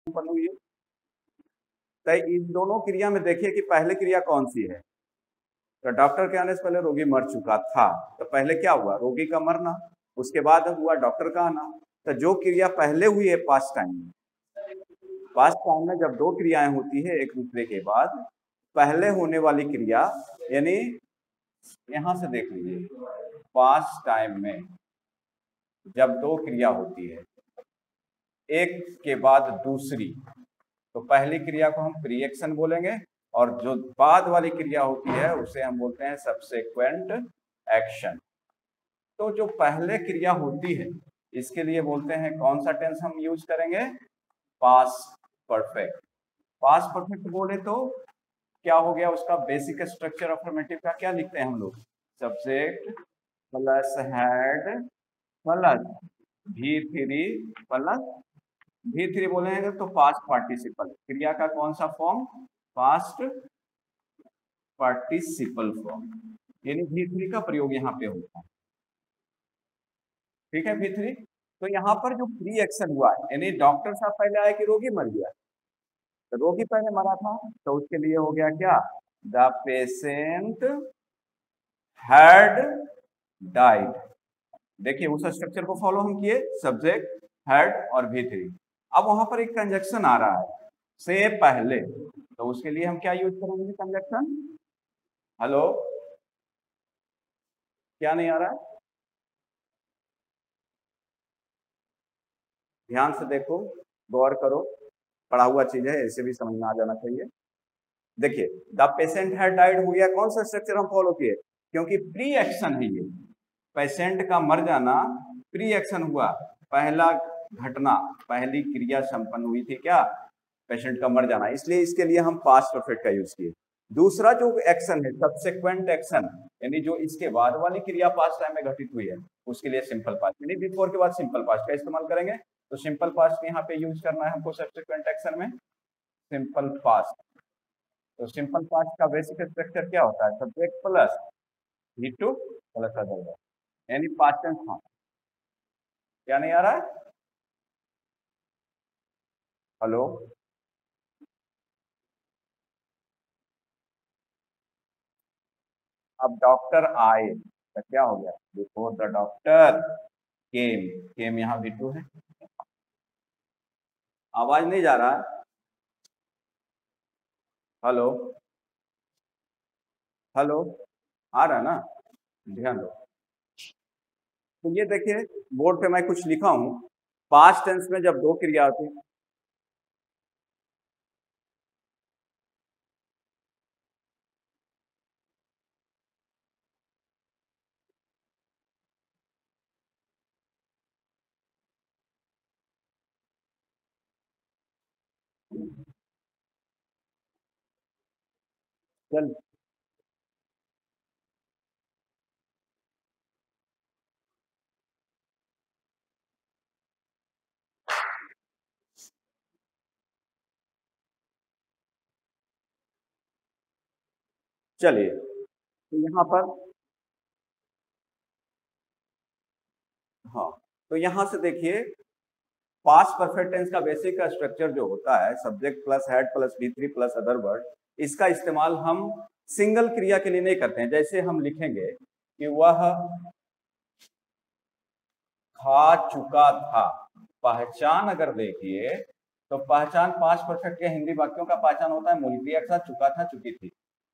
संपन्न हुई है। तो इन दोनों क्रिया में देखिए कि पहले क्रिया कौन सी है। तो डॉक्टर के आने से पहले रोगी मर चुका था, तो पहले क्या हुआ, रोगी का मरना, उसके बाद हुआ डॉक्टर का आना। तो जो क्रिया पहले हुई है पास्ट टाइम में, पास्ट टाइम में जब दो क्रियाएं होती है एक दूसरे के बाद, पहले होने वाली क्रिया यानी यहां से देख लीजिए, पास्ट टाइम में जब दो क्रिया होती है एक के बाद दूसरी, तो पहली क्रिया को हम प्री एक्शन बोलेंगे और जो बाद वाली क्रिया होती है उसे हम बोलते हैं सबसेक्वेंट एक्शन। तो जो पहले क्रिया होती है इसके लिए बोलते हैं कौन सा टेंस हम यूज करेंगे, पास्ट परफेक्ट। पास्ट परफेक्ट बोले तो क्या हो गया, उसका बेसिक स्ट्रक्चर अफर्मेटिव का क्या लिखते हैं हम लोग, subject plus had plus V3 plus V3 बोलेंगे तो पास्ट पार्टिसिपल, क्रिया का कौन सा फॉर्म, पास्ट पार्टिसिपल फॉर्म, यानी V3 का प्रयोग यहाँ पे होता है। ठीक है V3। तो यहाँ पर जो प्री एक्शन हुआ यानी डॉक्टर साहब पहले आए कि रोगी मर गया, तो रोगी पहले मरा था तो उसके लिए हो गया क्या, द पेशेंट हैड डाइड। देखिए उस स्ट्रक्चर को फॉलो हम किए, सब्जेक्ट हैड और V3। अब वहां पर एक कंजक्शन आ रहा है से पहले, तो उसके लिए हम क्या यूज करेंगे कंजक्शन, हेलो क्या नहीं आ रहा है, ध्यान से देखो गौर करो, पढ़ा हुआ चीज है ऐसे भी समझ में आ जाना चाहिए। देखिए द पेशेंट हैड डाइड हो गया, कौन सा स्ट्रक्चर हम फॉलो किए, क्योंकि प्री एक्शन है ये, पेशेंट का मर जाना प्री एक्शन हुआ, पहला घटना पहली क्रिया संपन्न हुई थी क्या, पेशेंट का मर जाना, इसलिए इसके लिए हम पास्ट परफेक्ट का यूज किए। दूसरा जो एक्शन है सबसेक्वेंट एक्शन, यानी जो इसके बाद वाली क्रिया पास्ट टाइम में घटित हुई है उसके लिए सिंपल पास्ट, यानी बिफोर के बाद सिंपल पास्ट का इस्तेमाल करेंगे। तो सिंपल पास्ट यहाँ पे यूज करना है हमको सबसेक्वेंट एक्शन में, सिंपल पास्ट। तो सिंपल पास्ट का बेसिक स्ट्रक्चर क्या होता है, subject plus V2 plus other verb, यानी पास्ट टेंस। हाँ क्या नहीं आ रहा है, हेलो अब डॉक्टर आए तो क्या हो गया, बिफोर द डॉक्टर केम, केम यहाँ V2 है। आवाज नहीं जा रहा, हेलो हेलो आ रहा ना, ध्यान दो। तो ये देखिए बोर्ड पे मैं कुछ लिखा हूं, पास्ट टेंस में जब दो क्रिया होती, चल चलिए तो यहाँ पर, हाँ तो यहां से देखिए पास्ट परफेक्ट टेंस का बेसिक का स्ट्रक्चर जो होता है subject plus head plus V3 plus other word, इसका इस्तेमाल हम सिंगल क्रिया के लिए नहीं करते हैं। जैसे हम लिखेंगे कि वह खा चुका था, पहचान अगर देखिए तो पहचान पास्ट परफेक्ट के हिंदी वाक्यों का पहचान होता है मूल क्रिया के साथ चुका था चुकी थी।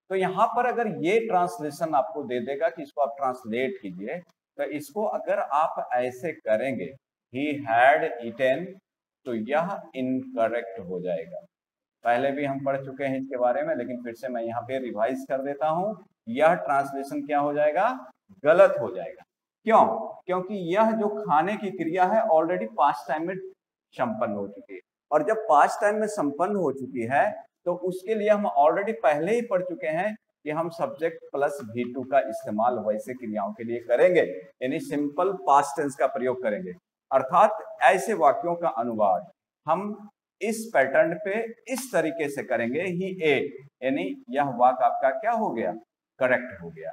तो यहाँ पर अगर ये ट्रांसलेशन आपको दे देगा कि इसको आप ट्रांसलेट कीजिए, तो इसको अगर आप ऐसे करेंगे ही हैड ईटेन, तो यह इनकरेक्ट हो जाएगा। पहले भी हम पढ़ चुके हैं इसके बारे में, लेकिन फिर से मैं यहाँ पे रिवाइज कर देता हूँ, यह ट्रांसलेशन क्या हो जाएगा, गलत हो जाएगा। क्यों, क्योंकि यह जो खाने की क्रिया है ऑलरेडी पास्ट टाइम में संपन्न हो चुकी है, और जब पास्ट टाइम में संपन्न हो चुकी है तो उसके लिए हम ऑलरेडी पहले ही पढ़ चुके हैं कि हम सब्जेक्ट प्लस V2 का इस्तेमाल वैसे क्रियाओं के लिए करेंगे, यानी सिंपल पास्ट टेंस का प्रयोग करेंगे। अर्थात ऐसे वाक्यों का अनुवाद हम इस पैटर्न पे इस तरीके से करेंगे, ही एट, यानी यह वाक्य आपका क्या हो गया, करेक्ट हो गया।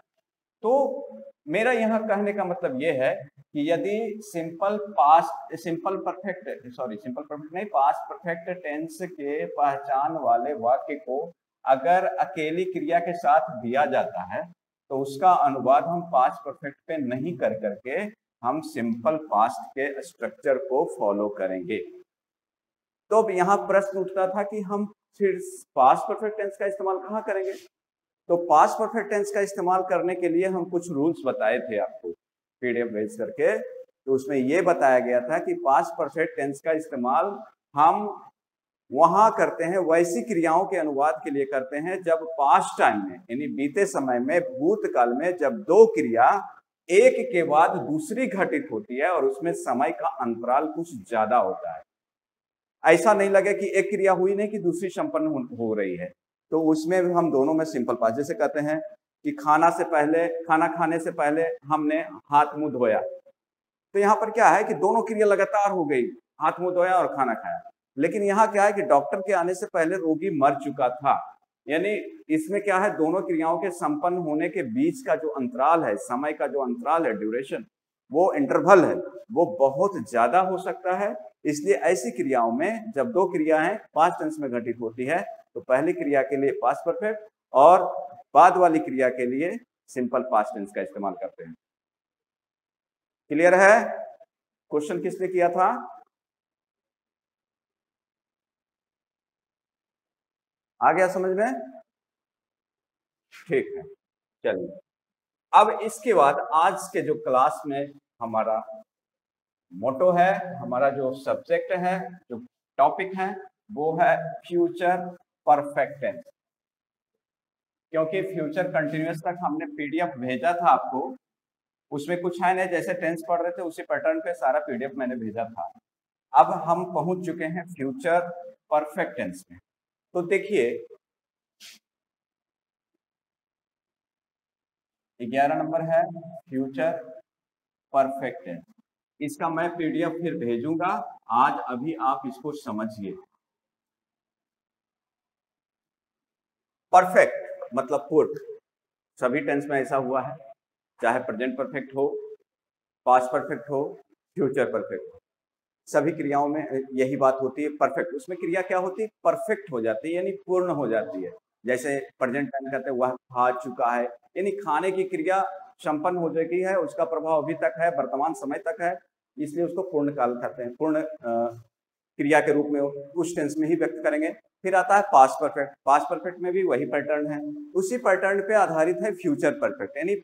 तो मेरा यहां कहने का मतलब यह है कि यदि सिंपल परफेक्ट नहीं, पास्ट परफेक्ट टेंस के पहचान वाले वाक्य को अगर अकेली क्रिया के साथ दिया जाता है तो उसका अनुवाद हम पास्ट परफेक्ट पे नहीं कर करके हम सिंपल पास्ट के स्ट्रक्चर को फॉलो करेंगे। तो अब यहाँ प्रश्न उठता था कि हम फिर पास्ट परफेक्ट टेंस का इस्तेमाल कहाँ करेंगे। तो पास्ट परफेक्ट टेंस का इस्तेमाल करने के लिए हम कुछ रूल्स बताए थे आपको पीडीएफ भेज करके। तो उसमें ये बताया गया था कि पास्ट परफेक्ट टेंस का इस्तेमाल हम वहां करते हैं, वैसी क्रियाओं के अनुवाद के लिए करते हैं जब पास्ट टाइम में यानी बीते समय में, भूतकाल में जब दो क्रिया एक के बाद दूसरी घटित होती है और उसमें समय का अंतराल कुछ ज्यादा होता है। ऐसा नहीं लगे कि एक क्रिया हुई नहीं कि दूसरी संपन्न हो रही है। तो उसमें हम दोनों में सिंपल पास्ट, जैसे कहते हैं कि खाना खाने से पहले हमने हाथ मुंह धोया, तो यहाँ पर क्या है कि दोनों क्रिया लगातार हो गई, हाथ मुंह धोया और खाना खाया। लेकिन यहाँ क्या है कि डॉक्टर के आने से पहले रोगी मर चुका था, यानी इसमें क्या है, दोनों क्रियाओं के संपन्न होने के बीच का जो अंतराल है, समय का जो अंतराल है, ड्यूरेशन, वो इंटरवल है, वो बहुत ज्यादा हो सकता है। इसलिए ऐसी क्रियाओं में जब दो क्रियाएं पास्ट टेंस में घटित होती है तो पहली क्रिया के लिए पास्ट परफेक्ट और बाद वाली क्रिया के लिए सिंपल पास्ट टेंस का इस्तेमाल करते हैं। क्लियर है? क्वेश्चन किसने किया था? आ गया समझ में? ठीक है, चलिए अब इसके बाद आज के जो क्लास में हमारा मोटो है, हमारा जो सब्जेक्ट है, जो टॉपिक है, वो है फ्यूचर परफेक्ट टेंस। क्योंकि फ्यूचर कंटिन्यूअस तक हमने पीडीएफ भेजा था आपको, उसमें कुछ है नहीं, जैसे टेंस पढ़ रहे थे उसी पैटर्न पे सारा पीडीएफ मैंने भेजा था। अब हम पहुंच चुके हैं फ्यूचर परफेक्ट टेंस में। तो देखिए 11 नंबर है फ्यूचर परफेक्ट टेंस। इसका मैं पीडीएफ फिर भेजूंगा, आज अभी आप इसको समझिए। परफेक्ट मतलब पूर्ण, सभी टेंस में ऐसा हुआ है, चाहे प्रेजेंट परफेक्ट हो, पास्ट परफेक्ट हो, फ्यूचर परफेक्ट हो, सभी क्रियाओं में यही बात होती है। परफेक्ट, उसमें क्रिया क्या होती है, परफेक्ट हो जाती है, यानी पूर्ण हो जाती है। जैसे प्रेजेंट टाइम कहते हैं वह खा चुका है, यानी खाने की क्रिया संपन्न हो चुकी है, उसका प्रभाव अभी तक है, वर्तमान समय तक है, इसलिए उसको पूर्ण काल कहते हैं, पूर्ण क्रिया के रूप में उस टेंस में ही व्यक्त करेंगे। फिर आता है पास्ट परफेक्ट। पास्ट परफेक्ट में भी वही पैटर्न है, उसी पैटर्न पे आधारित है फ्यूचर परफेक्ट, यानी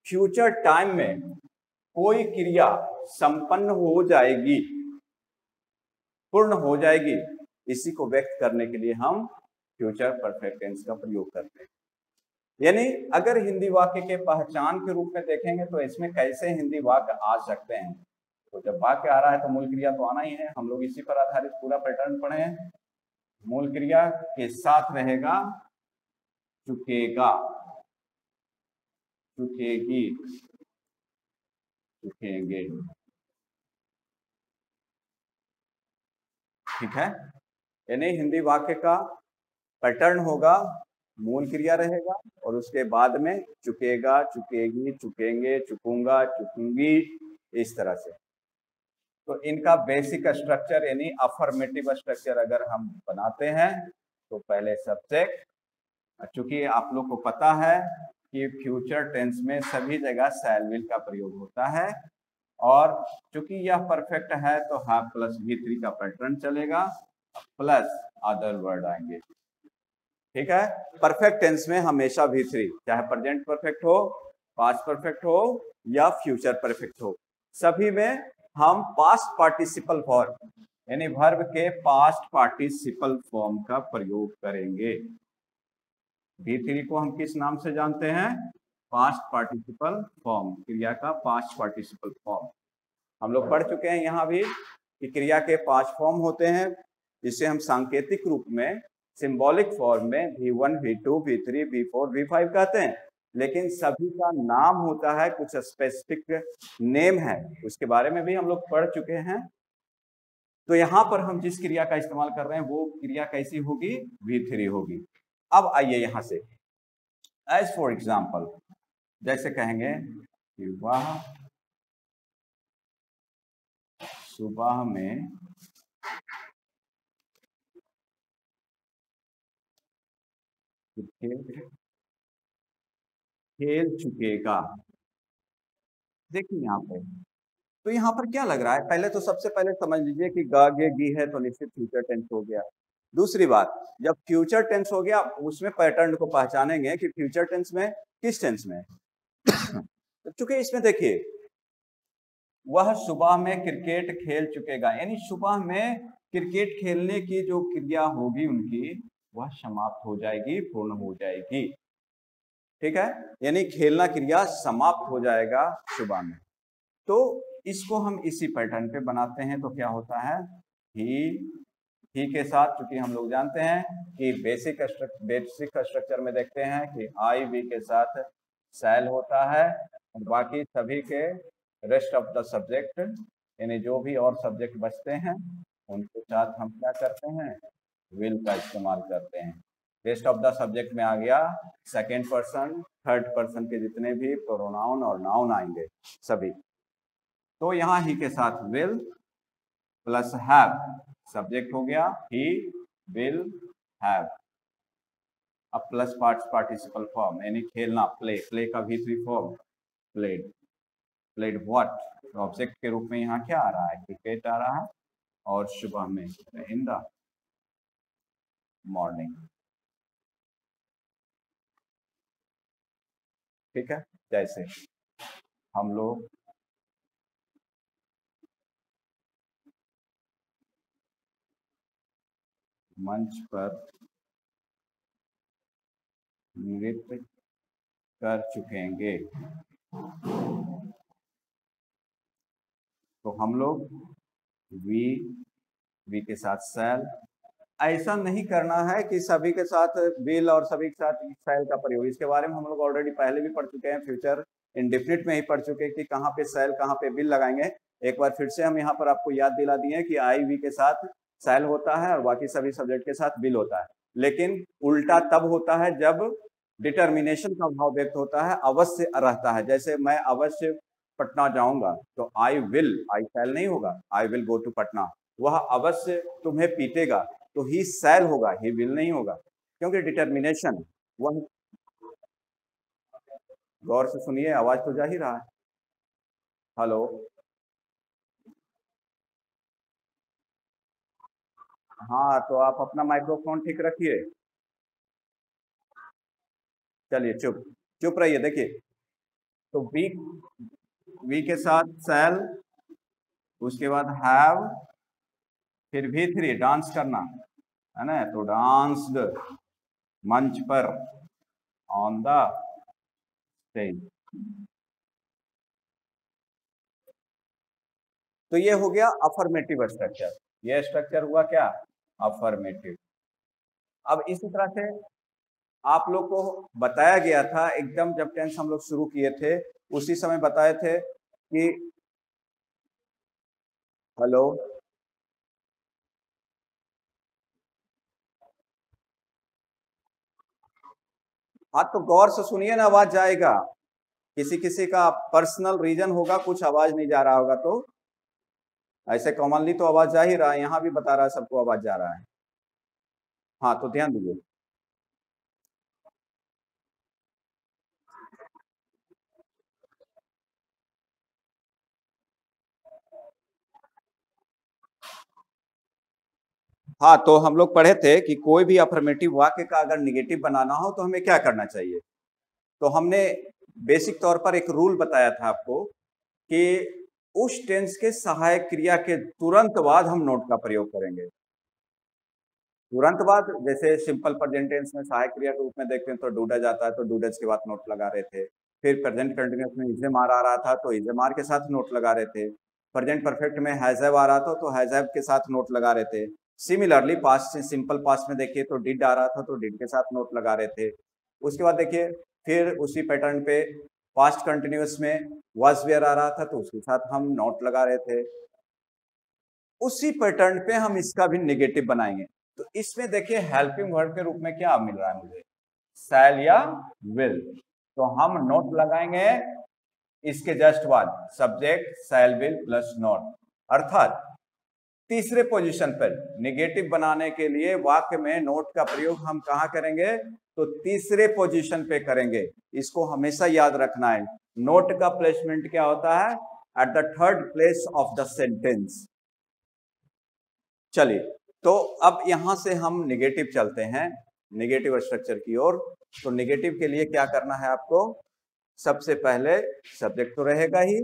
फ्यूचर टाइम में कोई क्रिया संपन्न हो जाएगी, पूर्ण हो जाएगी, इसी को व्यक्त करने के लिए हम फ्यूचर परफेक्ट टेंस का प्रयोग करते हैं। यानी अगर हिंदी वाक्य के पहचान के रूप में देखेंगे तो इसमें कैसे हिंदी वाक्य आ सकते हैं। तो जब वाक्य आ रहा है तो मूल क्रिया तो आना ही है, हम लोग इसी पर आधारित पूरा पैटर्न पढ़े हैं। मूल क्रिया के साथ रहेगा चुकेगा, चुकेगी, चुकेंगे, ठीक है। यानी हिंदी वाक्य का पैटर्न होगा, मूल क्रिया रहेगा और उसके बाद में चुकेगा, चुकेगी, चुकेंगे, चुकूंगा, चुकूंगी, इस तरह से। तो इनका बेसिक स्ट्रक्चर यानी अफर्मेटिव स्ट्रक्चर अगर हम बनाते हैं तो पहले सब्जेक्ट, चूंकि आप लोग को पता है कि फ्यूचर टेंस में सभी जगह शैल विल का प्रयोग होता है, और चूंकि यह परफेक्ट है तो हैव प्लस V3 का पैटर्न चलेगा, प्लस अदर वर्ड आएंगे, ठीक है। परफेक्ट टेंस में हमेशा V3, चाहे प्रेजेंट परफेक्ट हो, पास्ट परफेक्ट हो या फ्यूचर परफेक्ट हो, सभी में हम पास्ट पार्टिसिपल फॉर्म यानी वर्ब के पास्ट पार्टिसिपल फॉर्म का प्रयोग करेंगे। V3 को हम किस नाम से जानते हैं, पास्ट पार्टिसिपल फॉर्म, क्रिया का पास्ट पार्टिसिपल फॉर्म। हम लोग पढ़ चुके हैं यहाँ भी कि क्रिया के 5 फॉर्म होते हैं, जिसे हम सांकेतिक रूप में सिंबॉलिक फॉर्म में V1, V2, V3, V4, V5 कहते हैं, लेकिन सभी का नाम होता है, कुछ स्पेसिफिक नेम है, उसके बारे में भी हम लोग पढ़ चुके हैं। तो यहाँ पर हम जिस क्रिया का इस्तेमाल कर रहे हैं वो क्रिया कैसी होगी, V3 होगी। अब आइए यहाँ से, एज फॉर एग्जाम्पल, जैसे कहेंगे कि वह सुबह में क्रिकेट खेल चुकेगा। देखिए यहाँ पे, तो यहाँ पर क्या लग रहा है, पहले तो सबसे पहले समझ लीजिए कि गा गे गी है तो निश्चित फ्यूचर टेंस हो गया। दूसरी बात, जब फ्यूचर टेंस हो गया उसमें पैटर्न को पहचानेंगे कि फ्यूचर टेंस में किस टेंस में। तो चूंकि इसमें देखिए वह सुबह में क्रिकेट खेल चुकेगा, यानी सुबह में क्रिकेट खेलने की जो क्रिया होगी उनकी वह समाप्त हो जाएगी, पूर्ण हो जाएगी। ठीक है, यानी खेलना क्रिया समाप्त हो जाएगा सुबह में। तो इसको हम इसी पैटर्न पे बनाते हैं। तो क्या होता है, ही के साथ, चूंकि हम लोग जानते हैं कि बेसिक स्ट्रक्चर में देखते हैं कि आई वी के साथ शैल होता है और बाकी सभी के रेस्ट ऑफ द सब्जेक्ट यानी जो भी और सब्जेक्ट बचते हैं उनके साथ हम क्या करते हैं, विल का इस्तेमाल करते हैं। रेस्ट ऑफ द सब्जेक्ट में आ गया सेकेंड पर्सन, थर्ड पर्सन के जितने भी प्रोनाउन और नाउन आएंगे सभी। तो यहाँ ही के साथ विल प्लस हैव सब्जेक्ट हो गया, ही विल हैव। अब प्लस पार्टिसिपल फॉर्म यानी खेलना, प्ले, प्ले का V3 form played. Played what, object के रूप में यहाँ क्या आ रहा है, क्रिकेट आ रहा है और सुबह में इन द मॉर्निंग। ठीक है, जैसे हम लोग मंच पर नृत्य कर चुकेंगे, तो हम लोग वी के साथ शैल। ऐसा नहीं करना है कि सभी के साथ विल और सभी के साथ शैल का प्रयोग, इसके बारे में हम लोग ऑलरेडी पहले भी पढ़ चुके हैं, फ्यूचर इंडेफिनिट में ही पढ़ चुके हैं कि कहाँ पे शैल कहाँ पे विल लगाएंगे। एक बार फिर से हम यहाँ पर आपको याद दिला दिए कि आई वी के साथ शैल होता है और बाकी सभी सब्जेक्ट के साथ विल होता है। लेकिन उल्टा तब होता है जब डिटर्मिनेशन का भाव व्यक्त होता है, अवश्य रहता है। जैसे मैं अवश्य पटना जाऊंगा तो आई विल, आई शैल नहीं होगा, I will go to Patna. वह अवश्य तुम्हें पीटेगा तो ही शैल होगा, ही विल नहीं होगा, क्योंकि डिटर्मिनेशन वह। गौर से सुनिए, आवाज तो जा ही रहा है। हेलो, हाँ तो आप अपना माइक्रोफोन ठीक रखिए। चलिए चुप चुप रहिए। देखिए, तो वी के साथ शैल, उसके बाद हैव, फिर V3 डांस करना है ना, तो डांस्ड मंच पर, ऑन द स्टेज। तो ये हो गया अफर्मेटिव स्ट्रक्चर। ये स्ट्रक्चर हुआ क्या, अफर्मेटिव। अब इसी तरह से आप लोग को बताया गया था एकदम, जब टेंस हम लोग शुरू किए थे उसी समय बताए थे कि हेलो, हाँ तो गौर से सुनिए ना, आवाज जाएगा। किसी किसी का पर्सनल रीजन होगा, कुछ आवाज नहीं जा रहा होगा, तो ऐसे कॉमनली तो आवाज जा ही रहा है, यहाँ भी बता रहा है सबको आवाज जा रहा है। हाँ तो ध्यान दीजिए। हाँ तो हम लोग पढ़े थे कि कोई भी अफर्मेटिव वाक्य का अगर निगेटिव बनाना हो तो हमें क्या करना चाहिए। तो हमने बेसिक तौर पर एक रूल बताया था आपको कि उस टेंस के सहायक क्रिया के तुरंत बाद हम नोट का प्रयोग करेंगे। तुरंत बाद, जैसे सिंपल प्रेजेंट टेंस में सहायक क्रिया के रूप में देखते हैं तो डूडज आता है, तो डूडज के बाद नोट लगा रहे थे। फिर प्रेजेंट कंटिन्यूअस में इज़ेमार आ रहा था तो इज़ेमार के साथ नोट लगा रहे थे। प्रेजेंट परफेक्ट में हैज़हैव आ रहा था तो हैज़हैव के साथ नोट लगा रहे थे। सिमिलरली पास्ट, सिंपल पास्ट में देखिए तो डिड आ रहा था तो डिड के साथ नोट लगा रहे थे। उसके बाद देखिए फिर उसी पैटर्न पे पास्ट कंटिन्यूअस में वाज वेयर आ रहा था तो उसके साथ हम नोट लगा रहे थे। उसी पैटर्न पे हम इसका भी नेगेटिव बनाएंगे। तो इसमें देखिए हेल्पिंग वर्ड के रूप में क्या मिल रहा है मुझे, शैल या विल। तो हम नोट लगाएंगे इसके जस्ट बाद, subject shell will plus note. अर्थात तीसरे पोजीशन पर निगेटिव बनाने के लिए वाक्य में नोट का प्रयोग हम कहां करेंगे, तो तीसरे पोजीशन पे करेंगे। इसको हमेशा याद रखना है। नोट का प्लेसमेंट क्या होता है, at the third place of the sentence. चलिए, तो अब यहां से हम निगेटिव चलते हैं, निगेटिव स्ट्रक्चर की ओर। तो निगेटिव के लिए क्या करना है आपको, सबसे पहले सब्जेक्ट तो रहेगा ही,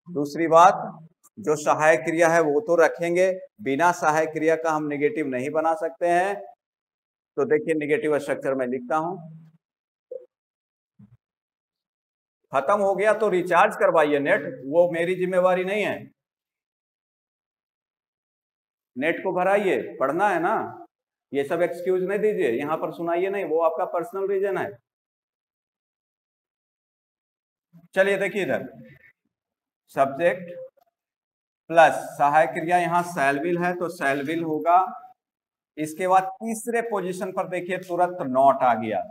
दूसरी बात जो सहायक क्रिया है वो तो रखेंगे, बिना सहायक क्रिया का हम निगेटिव नहीं बना सकते हैं। तो देखिए निगेटिव स्ट्रक्चर में लिखता हूं, खत्म हो गया तो रिचार्ज करवाइए नेट, वो मेरी जिम्मेवारी नहीं है। नेट को भराइए, पढ़ना है ना, ये सब एक्सक्यूज नहीं दीजिए, यहां पर सुनाइए नहीं, वो आपका पर्सनल रीजन है। चलिए देखिए इधर, सब्जेक्ट प्लस सहायक क्रिया, यहां शैल विल है तो शैल विल होगा। इसके बाद तीसरे पोजीशन पर देखिए तुरंत नॉट आ गया।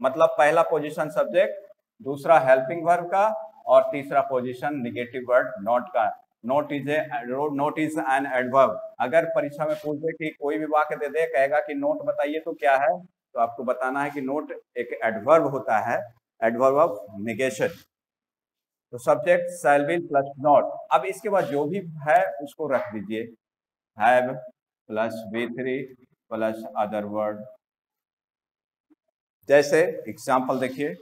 मतलब पहला पोजीशन सब्जेक्ट, दूसरा हेल्पिंग वर्ब का, और तीसरा पोजीशन निगेटिव वर्ड नॉट का। Note is an adverb. अगर परीक्षा में पूछे कि कोई भी वाक्य दे दे, कहेगा कि नोट बताइए तो क्या है, तो आपको बताना है कि नोट एक एडवर्ब होता है, एडवर्ब ऑफ नेगेशन। तो subject shell will plus not. अब इसके बाद जो भी है उसको रख दीजिए, have plus V3 plus other word. जैसे एग्जाम्पल देखिए,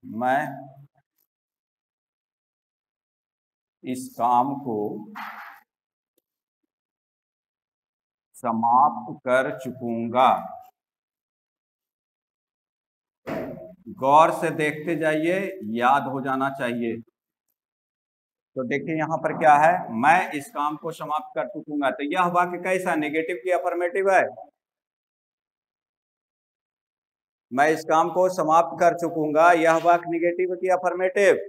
मैं इस काम को समाप्त कर चुकूंगा। गौर से देखते जाइए, याद हो जाना चाहिए। तो देखिए यहां पर क्या है, मैं इस काम को समाप्त कर चुकूंगा। तो यह वाक्य कैसा, नेगेटिव की अफर्मेटिव है? मैं इस काम को समाप्त कर चुकूंगा, यह वाक्य नेगेटिव की अफर्मेटिव?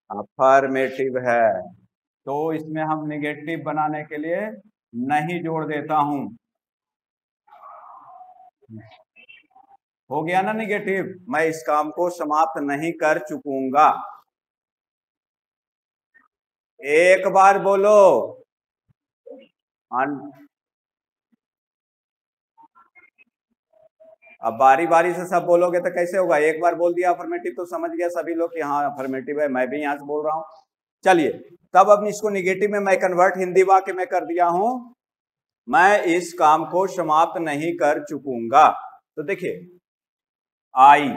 अफर्मेटिव है। तो इसमें हम नेगेटिव बनाने के लिए नहीं जोड़ देता हूं। हो गया ना निगेटिव, मैं इस काम को समाप्त नहीं कर चुकूंगा। एक बार बोलो। अब बारी बारी से सब बोलोगे तो कैसे होगा, एक बार बोल दिया अफर्मेटिव तो समझ गया सभी लोग कि हाँ अफर्मेटिव है, मैं भी यहां से बोल रहा हूं। चलिए, तब अब इसको निगेटिव में मैं कन्वर्ट हिंदी वाक्य में कर दिया हूं, मैं इस काम को समाप्त नहीं कर चुकूंगा। तो देखिए आई,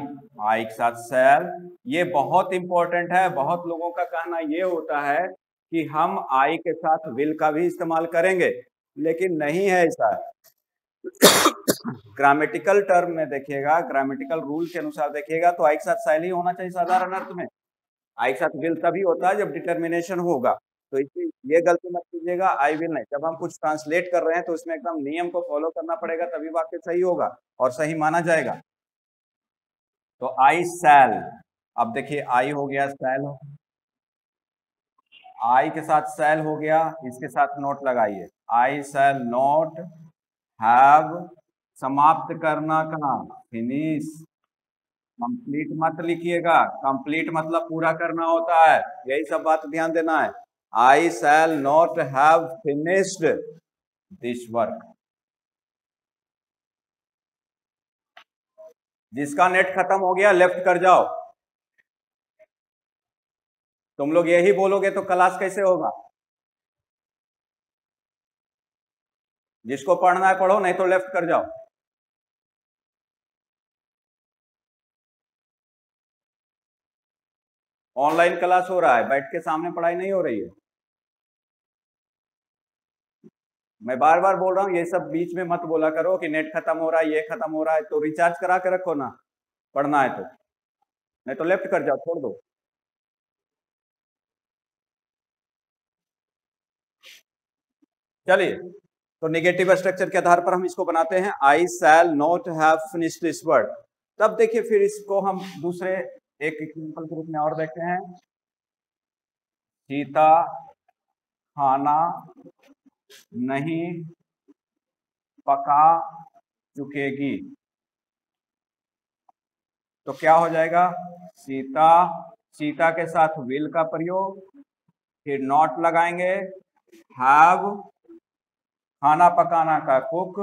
आई के साथ शैल, ये बहुत इंपॉर्टेंट है। बहुत लोगों का कहना ये होता है कि हम आई के साथ विल का भी इस्तेमाल करेंगे, लेकिन नहीं है ऐसा। ग्रामेटिकल टर्म में देखिएगा, ग्रामेटिकल रूल के अनुसार देखिएगा तो आई के साथ शैल ही होना चाहिए साधारण अर्थ में। आई के साथ विल तभी होता है जब डिटर्मिनेशन होगा। तो इसलिए ये गलती मत कीजिएगा, आई विल नहीं। जब हम कुछ ट्रांसलेट कर रहे हैं तो इसमें एकदम नियम को फॉलो करना पड़ेगा, तभी वाक्य सही होगा और सही माना जाएगा। तो आई शैल, अब देखिए आई हो गया, शैल हो, आई के साथ शैल हो गया, इसके साथ नोट लगाइए, आई शैल नॉट हैव, समाप्त करना कहाँ, फिनिश। कंप्लीट मत लिखिएगा, कंप्लीट मतलब पूरा करना होता है, यही सब बात ध्यान देना है। I shall not have finished this work. जिसका नेट खत्म हो गया लेफ्ट कर जाओ। तुम लोग यही बोलोगे तो क्लास कैसे होगा? जिसको पढ़ना है पढ़ो, नहीं तो लेफ्ट कर जाओ। ऑनलाइन क्लास हो रहा है, बैठ के सामने पढ़ाई नहीं हो रही है। मैं बार बार बोल रहा हूँ, ये सब बीच में मत बोला करो कि नेट खत्म हो रहा है, ये खत्म हो रहा है। तो रिचार्ज करा के रखो ना, पढ़ना है तो, नहीं तो लेफ्ट कर जाओ, छोड़ दो। चलिए, तो निगेटिव स्ट्रक्चर के आधार पर हम इसको बनाते हैं, I shall not have finished this work. तब देखिए फिर इसको हम दूसरे एक एग्जांपल के रूप में और देखते हैं, सीता खाना नहीं पका चुकेगी। तो क्या हो जाएगा, सीता सीता के साथ विल का प्रयोग, फिर नॉट लगाएंगे, हैव, खाना पकाना का कुक,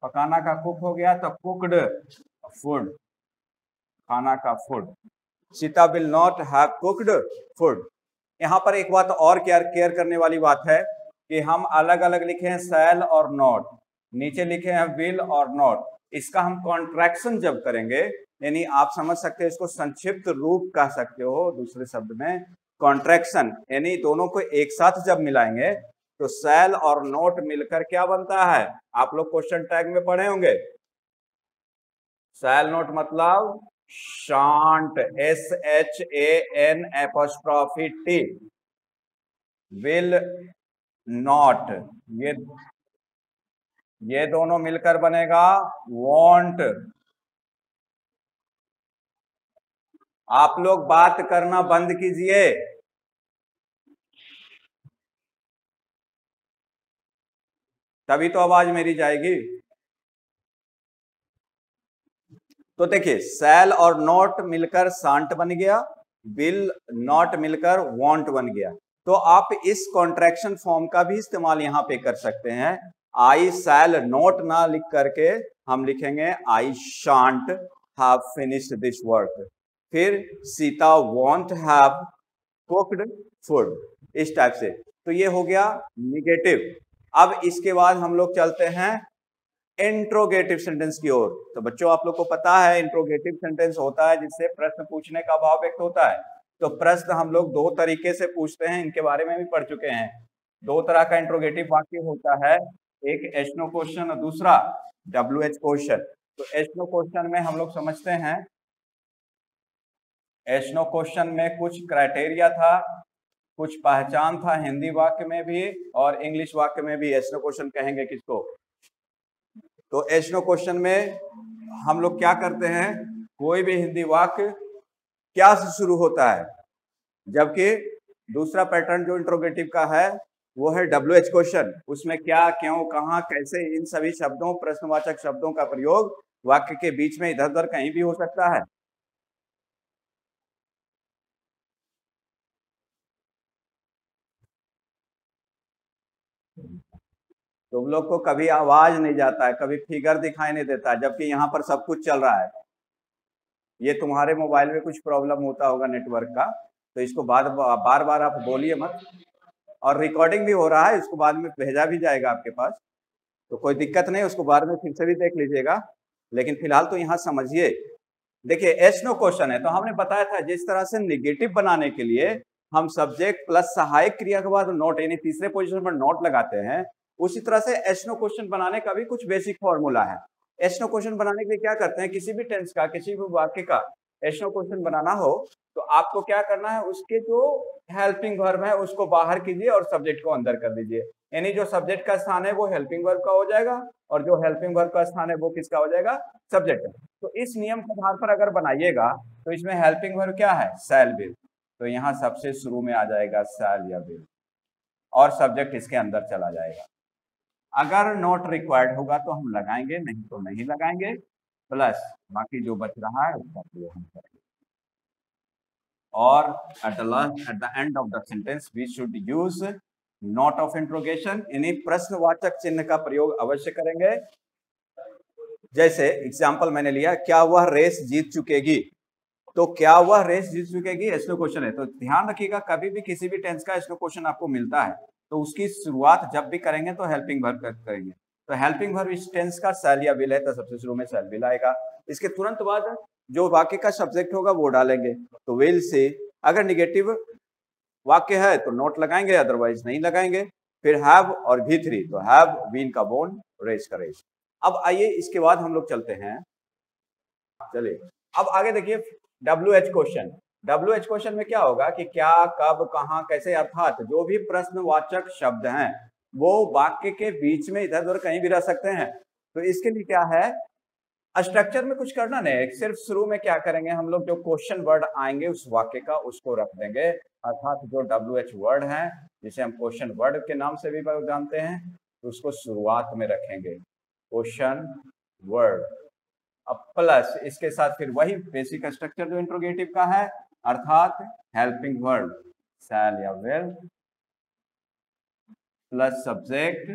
पकाना का कुक हो गया तो कुकड, फूड, खाना का food. Sita will not have cooked food. यहाँ पर एक बात और केयर करने वाली बात है कि हम अलग अलग लिखे हैं शैल और नॉट, नीचे लिखे हैं विल और नॉट। इसका हम कॉन्ट्रैक्शन जब करेंगे, यानी आप समझ सकते हैं इसको संक्षिप्त रूप कह सकते हो, दूसरे शब्द में कॉन्ट्रैक्शन, यानी दोनों को एक साथ जब मिलाएंगे तो शैल और नॉट मिलकर क्या बनता है, आप लोग क्वेश्चन टैग में पढ़े होंगे। शैल नॉट मतलब शांट, SHANT, विल नॉट, ये दोनों मिलकर बनेगा वॉन्ट। आप लोग बात करना बंद कीजिए, तभी तो आवाज मेरी जाएगी। तो देखिए शैल और नॉट मिलकर शांट बन गया, विल नॉट मिलकर वॉन्ट बन गया। तो आप इस कॉन्ट्रैक्शन फॉर्म का भी इस्तेमाल यहां पे कर सकते हैं। आई शैल नॉट ना लिख करके हम लिखेंगे I shan't have finished this work. फिर Sita won't have cooked food, इस टाइप से। तो ये हो गया निगेटिव। अब इसके बाद हम लोग चलते हैं इंट्रोगेटिव सेंटेंस की ओर। तो बच्चों आप लोग को पता है इंट्रोगेटिव सेंटेंस होता है जिससे प्रश्न पूछने का भाव व्यक्त होता है। तो प्रश्न हम लोग दो तरीके से पूछते हैं, इनके बारे में भी पढ़ चुके हैं। दो तरह का इंट्रोगेटिव वाक्य होता है, एक एस नो क्वेश्चन और दूसरा WH क्वेश्चन। तो एस नो क्वेश्चन में हम लोग समझते हैं, एस नो क्वेश्चन में कुछ क्राइटेरिया था, कुछ पहचान था, हिंदी वाक्य में भी और इंग्लिश वाक्य में भी एस नो क्वेश्चन कहेंगे किसको। तो एस नो क्वेश्चन में हम लोग क्या करते हैं, कोई भी हिंदी वाक्य क्या से शुरू होता है, जबकि दूसरा पैटर्न जो इंट्रोगेटिव का है वो है WH क्वेश्चन। उसमें क्या, क्यों, कहां, कैसे, इन सभी शब्दों, प्रश्नवाचक शब्दों का प्रयोग वाक्य के बीच में इधर उधर कहीं भी हो सकता है। तुम लोग को कभी आवाज नहीं जाता है, कभी फिगर दिखाई नहीं देता है, जबकि यहाँ पर सब कुछ चल रहा है। ये तुम्हारे मोबाइल में कुछ प्रॉब्लम होता होगा नेटवर्क का, तो इसको बार बार आप बोलिए मत। और रिकॉर्डिंग भी हो रहा है, इसको बाद में भेजा भी जाएगा आपके पास, तो कोई दिक्कत नहीं, उसको बाद में फिर से भी देख लीजिएगा। लेकिन फिलहाल तो यहाँ समझिए। देखिए एस नो क्वेश्चन है, तो हमने बताया था जिस तरह से निगेटिव बनाने के लिए हम सब्जेक्ट प्लस सहायक क्रिया के बाद नोट, यानी तीसरे पोजीशन पर नोट लगाते हैं, उसी तरह से एस नो क्वेश्चन बनाने का भी कुछ बेसिक फॉर्मूला है। एस नो क्वेश्चन बनाने के लिए क्या करते हैं, किसी भी टेंस का, किसी भी वाक्य का एस नो क्वेश्चन बनाना हो तो आपको क्या करना है, उसके जो हेल्पिंग वर्ब है उसको बाहर कीजिए और सब्जेक्ट को अंदर कर दीजिए। यानी जो सब्जेक्ट का स्थान है वो हेल्पिंग वर्ब का हो जाएगा और जो हेल्पिंग वर्ब का स्थान है वो किसका हो जाएगा, सब्जेक्ट। तो इस नियम के आधार पर अगर बनाइएगा तो इसमें हेल्पिंग वर्ब क्या है, शैल विल। तो यहाँ सबसे शुरू में आ जाएगा शैल या विल और सब्जेक्ट इसके अंदर चला जाएगा। अगर नॉट रिक्वायर्ड होगा तो हम लगाएंगे, नहीं तो नहीं लगाएंगे, प्लस बाकी जो बच रहा है उसका प्रयोग हम करेंगे। और at the end of the sentence we should use note of interrogation, यानी प्रश्नवाचक चिन्ह का प्रयोग अवश्य करेंगे। जैसे एग्जाम्पल मैंने लिया, क्या वह रेस जीत चुकेगी, तो क्या वह रेस जीत चुकेगी एस नो क्वेश्चन है। तो ध्यान रखिएगा कभी भी किसी भी टेंस का एस नो क्वेश्चन आपको मिलता है तो उसकी शुरुआत जब भी करेंगे तो हेल्पिंग वर्ब करेंगे। तो हेल्पिंग वर्ब इस टेंस का शैल या विल है तो सबसे शुरू में शैल विल आएगा। इसके तुरंत बाद जो वाक्य का सब्जेक्ट होगा वो डालेंगे, तो विल से। अगर निगेटिव वाक्य है तो नोट लगाएंगे, अदरवाइज नहीं लगाएंगे। फिर हैव और V3, तो हैव बीन का बोन, रेस का रेस। अब आइए इसके बाद हम लोग चलते हैं, चलिए अब आगे देखिए WH क्वेश्चन। WH क्वेश्चन में क्या होगा कि क्या, कब, कहां, कैसे, अर्थात जो भी प्रश्नवाचक शब्द हैं वो वाक्य के बीच में इधर उधर कहीं भी रह सकते हैं। तो इसके लिए क्या है, स्ट्रक्चर में कुछ करना नहीं, सिर्फ शुरू में क्या करेंगे हम लोग, जो क्वेश्चन वर्ड आएंगे उस वाक्य का उसको रख देंगे। अर्थात जो WH वर्ड है जिसे हम क्वेश्चन वर्ड के नाम से भी जानते हैं, तो उसको शुरुआत में रखेंगे, क्वेश्चन वर्ड। अब प्लस इसके साथ फिर वही बेसिक स्ट्रक्चर जो इंट्रोगेटिव का है, अर्थात हेल्पिंग वर्ड शैल या will plus subject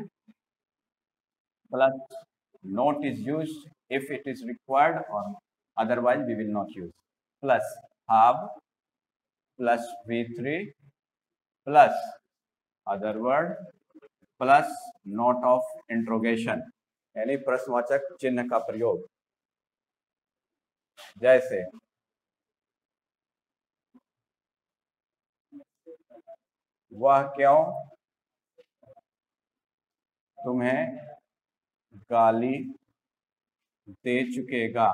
plus not is used if it is required or otherwise we will not use, plus have plus v3 plus other word plus note of interrogation यानी प्रश्नवाचक चिन्ह का प्रयोग। जैसे वह क्यों तुम्हें गाली दे चुकेगा।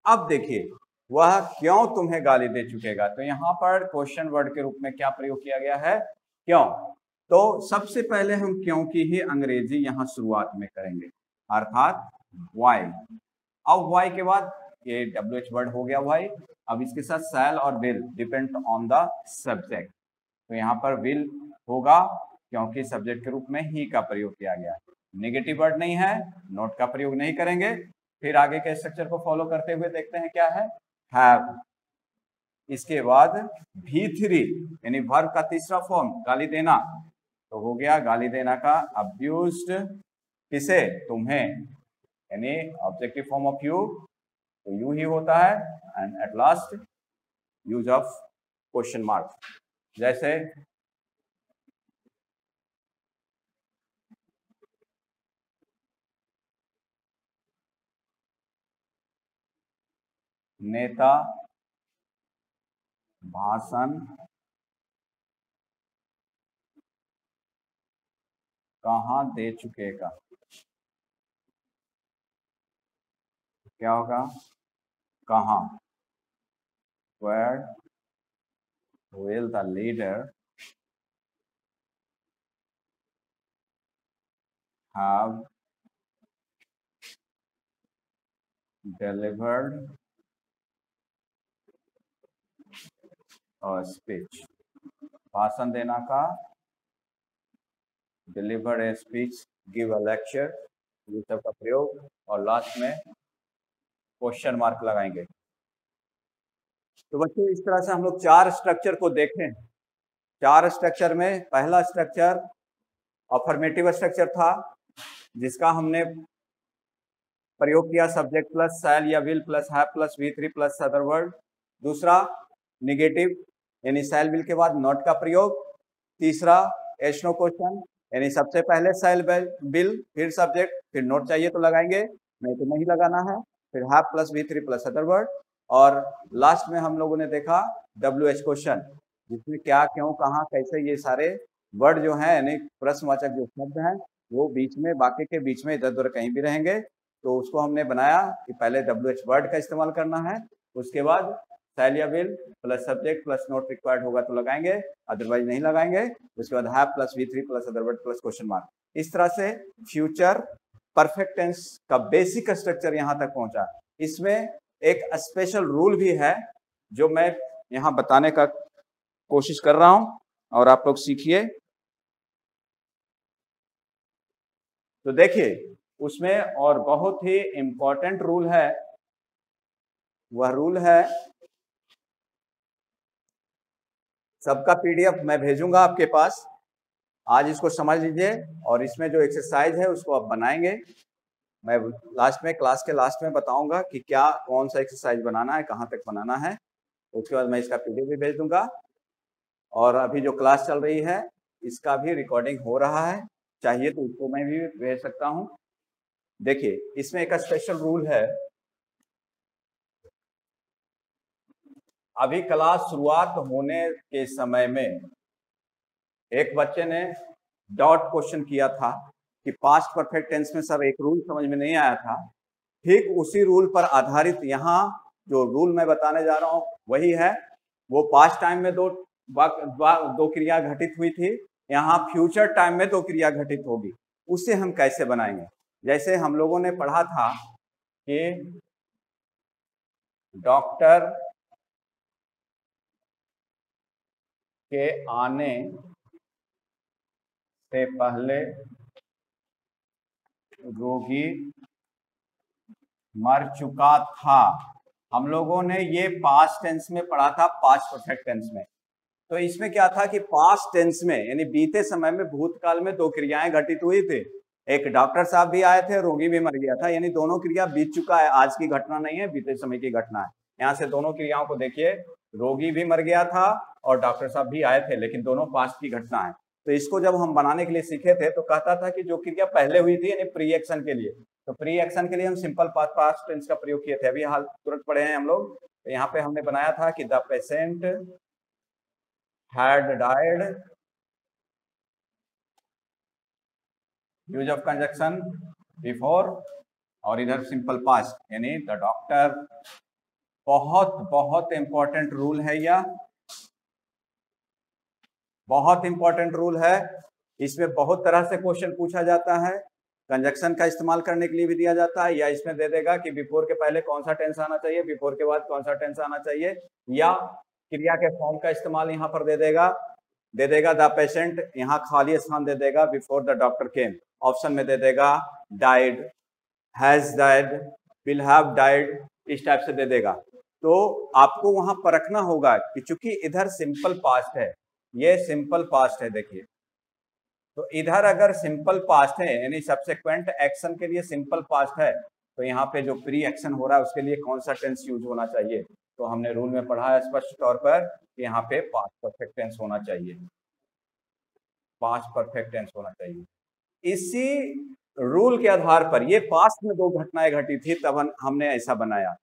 अब देखिए वह क्यों तुम्हें गाली दे चुकेगा, तो यहां पर क्वेश्चन वर्ड के रूप में क्या प्रयोग किया गया है, क्यों। तो सबसे पहले हम क्यों की ही अंग्रेजी यहां शुरुआत में करेंगे, अर्थात वाई। अब वाई के बाद ये WH वर्ड हो गया वाई। अब इसके साथ शैल और will depend on the subject, तो यहाँ पर विल होगा क्योंकि सब्जेक्ट के रूप में ही का प्रयोग किया गया है। नेगेटिव वर्ड नहीं है, नोट का प्रयोग नहीं करेंगे। फिर आगे के स्ट्रक्चर को फॉलो करते हुए देखते हैं क्या है, हैव। इसके बाद V3 यानी वर्ब का तीसरा फॉर्म गाली देना, तो हो गया गाली देना का अब्यूज्ड, किसे, तुम्हें, यानी ऑब्जेक्टिव फॉर्म ऑफ यू, तो यू ही होता है। And at last use of question mark, जैसे नेता भाषण कहाँ दे चुकेगा, क्या होगा, कहाँ, where will the leader have delivered a speech। भाषण देना का, deliver a speech, give a lecture, ये सब का प्रयोग, और लास्ट में क्वेश्चन मार्क लगाएंगे। तो बच्चों इस तरह से हम लोग 4 स्ट्रक्चर को देखें। 4 स्ट्रक्चर में पहला स्ट्रक्चर अफर्मेटिव स्ट्रक्चर था, जिसका हमने प्रयोग किया सब्जेक्ट प्लस शैल या will plus have plus V3 plus other word. दूसरा निगेटिव यानी शैल विल के बाद नॉट का प्रयोग। तीसरा एस नो क्वेश्चन यानी सबसे पहले शैल विल फिर सब्जेक्ट फिर नोट चाहिए तो लगाएंगे, नहीं तो नहीं लगाना है। फिर have plus V3 plus other word. और लास्ट में हम लोगों ने देखा WH क्वेश्चन, जिसमें क्या, क्यों, कहाँ, कैसे, ये सारे वर्ड जो हैं यानी प्रश्नवाचक जो शब्द हैं वो बीच में, बाकी के बीच में इधर उधर कहीं भी रहेंगे। तो उसको हमने बनाया कि पहले WH वर्ड का इस्तेमाल करना है, उसके बाद शैल या will plus subject plus note required होगा तो लगाएंगे, अदरवाइज नहीं लगाएंगे। उसके बाद have plus V3 plus other word plus question mark. इस तरह से फ्यूचर परफेक्ट टेंस का बेसिक स्ट्रक्चर यहाँ तक पहुंचा। इसमें एक स्पेशल रूल भी है जो मैं यहाँ बताने का कोशिश कर रहा हूं और आप लोग सीखिए। तो देखिए उसमें और बहुत ही इंपॉर्टेंट रूल है, वह रूल है, सबका PDF मैं भेजूंगा आपके पास, आज इसको समझ लीजिए और इसमें जो एक्सरसाइज है उसको आप बनाएंगे। मैं लास्ट में, क्लास के लास्ट में बताऊंगा कि क्या, कौन सा एक्सरसाइज बनाना है, कहाँ तक बनाना है। उसके बाद मैं इसका PDF भी भेज दूंगा। और अभी जो क्लास चल रही है इसका भी रिकॉर्डिंग हो रहा है, चाहिए तो उसको मैं भी भेज सकता हूँ। देखिए इसमें एक स्पेशल रूल है, अभी क्लास शुरुआत होने के समय में एक बच्चे ने डॉट क्वेश्चन किया था कि पास्ट परफेक्ट टेंस में सर एक रूल समझ में नहीं आया था। ठीक उसी रूल पर आधारित यहाँ जो रूल मैं बताने जा रहा हूँ वही है। वो पास्ट टाइम में दो क्रिया घटित हुई थी, यहाँ फ्यूचर टाइम में 2 क्रिया घटित होगी। उसे हम कैसे बनाएंगे, जैसे हम लोगों ने पढ़ा था कि डॉक्टर के आने से पहले रोगी मर चुका था, हम लोगों ने ये पास्ट टेंस में पढ़ा था, पास्ट परफेक्ट टेंस में। तो इसमें क्या था कि पास्ट टेंस में यानी बीते समय में भूतकाल में दो क्रियाएं घटित हुई थी। एक डॉक्टर साहब भी आए थे, रोगी भी मर गया था, यानी दोनों क्रिया बीत चुका है, आज की घटना नहीं है, बीते समय की घटना है। यहाँ से दोनों क्रियाओं को देखिए, रोगी भी मर गया था और डॉक्टर साहब भी आए थे, लेकिन दोनों पास्ट की घटना है। तो इसको जब हम बनाने के लिए सीखे थे तो कहता था कि जो क्रिया पहले हुई थी यानी प्री एक्शन के लिए, तो प्री एक्शन के लिए हम सिंपल पास्ट टेंस का प्रयोग किए थे, अभी हाल तुरंत पढ़े हैं हम लोग। तो यहाँ पे हमने बनाया था कि the patient had died, use of conjunction before, और इधर सिंपल पास्ट यानी द डॉक्टर। बहुत बहुत इंपॉर्टेंट रूल है यह, बहुत इंपॉर्टेंट रूल है। इसमें बहुत तरह से क्वेश्चन पूछा जाता है, कंजक्शन का इस्तेमाल करने के लिए भी दिया जाता है, या इसमें दे देगा कि बिफोर के पहले कौन सा टेंस आना चाहिए, बिफोर के बाद कौन सा टेंस आना चाहिए, या क्रिया के फॉर्म का इस्तेमाल यहाँ पर दे देगा द पेशेंट, यहाँ खाली स्थान दे देगा before the doctor came, option में दे देगा died, has died, will have died, इस टाइप से दे देगा। तो आपको वहां परखना होगा कि चूंकि इधर सिंपल पास्ट है, ये सिंपल पास्ट है, देखिए तो इधर अगर सिंपल पास्ट है यानी सब्सिक्वेंट एक्शन के लिए सिंपल पास्ट है, तो यहाँ पे जो प्री एक्शन हो रहा है उसके लिए कौन सा टेंस यूज होना चाहिए। तो हमने रूल में पढ़ा है स्पष्ट तौर पर कि यहाँ पे पास्ट परफेक्ट टेंस होना चाहिए, पास्ट परफेक्ट टेंस होना चाहिए। इसी रूल के आधार पर ये पास्ट में दो घटनाएं घटी थी, तब हमने ऐसा बनाया।